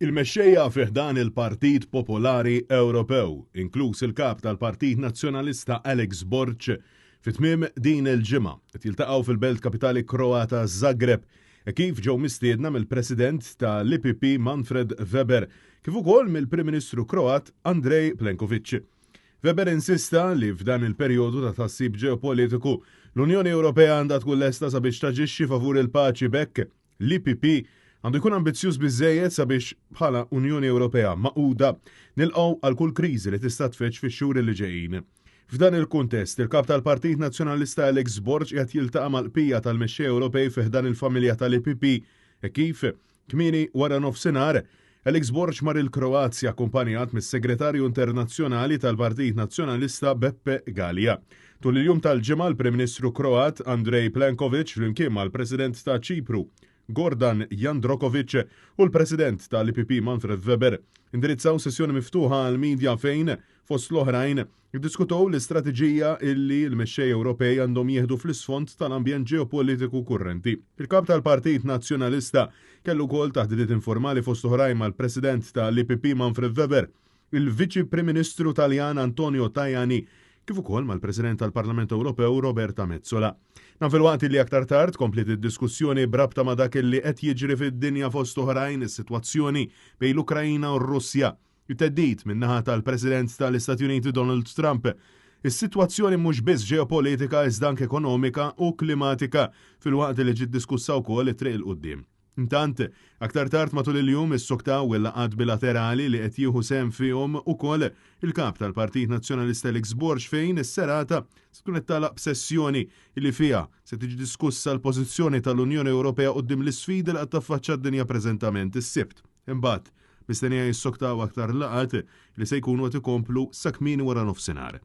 Il-mexxejja fih dan il-Partit Popolari Ewropew, inkluż il-kap tal-Partit Nazzjonalista Alex Borg, fit-tmiem din il-ġimgħa qed jiltaqgħu fil-belt kapitali Kroata Zagreb kif ġew mistiedna mill-President tal-IPP Manfred Weber kif ukoll mill-Prim Ministru Kroat Andrej Plenković. Weber insista li f'dan il-perjodu ta' tassib ġeopolitiku l-Unjoni Ewropea għandha tkun lesta sabiex taġixxi favur il-paċi bekk l-IPP għandu jkun ambizzjuż biżżejjed sabiex bħala Unjoni Ewropea maquda nilqgħu għal kull kriżi li tista' tfetx fix-xhur li ġejjin. F'dan il-kuntest, il-kap tal-Partit Nazzjonalista Alex Borg qed jiltaqa' mal-qpija tal-mexxej Ewropej fih dan il-familja tal-IPP kif kmieni wara nofsinhar Alex Borg mar il-Kroazja akkumpanjat mis-Segretarju Internazzjonali tal-Partit Nazzjonalista Beppe Gallia. Tul il-jum tal-ġimgħa l-Prim Ministru Kroat Andrej Plenković flimkien mal-President ta' Ċipru Gordan Jandrokovic u l-President tal-IPP Manfred Weber indirizzaw sessjoni miftuħa għal-medja fejn fost l-oħrajn jiddiskutow l-istrateġija illi l-mexxej Ewropej għandhom jieħdu fl-isfond tal-ambjent ġeopolitiku kurrenti. Il-kap tal-Partit Nazzjonalista kellu wkoll taħdidiet informali fost oħrajn mal-President tal-IPP Manfred Weber, il-Viċi Prim Ministru Taljan Antonio Tajani kif ukoll mal-President tal-Parlament Ewropew Roberta Metsola. Naf il-waqt li aktar tard komplet id-diskussjoni brabta ma' dak li qed jiġri fid-dinja fost oħrajn is-sitwazzjoni bejn l-Ukrajna u r-Russja. It-teddid min-naħa tal-President tal-Istati Uniti Donald Trump. Is-sitwazzjoni mhux biss ġeopolitika iżda anke ekonomika u klimatika fil-waqt li ġiet diskussa wkoll it-triq il qudiem. Intant, aktar tard matul il-jum is-soktaw u l-laqgħat bilaterali li qed jieħu sehem fihom ukoll il-kap tal-Partit Nazzjonalista Alex Borg fejn is-serata se tkun qed tagħlaq b'sessjoni li fiha se tiġi diskussa l-pożizzjoni tal-Unjoni Ewropea quddiem l-isfidi li qed taffaċċa d-dinja preżentament is-Sibt. Imbagħad mistennija jissoktaw aktar laqgħat li se jkunu qed ikomplu sa kmieni wara nofsinhar.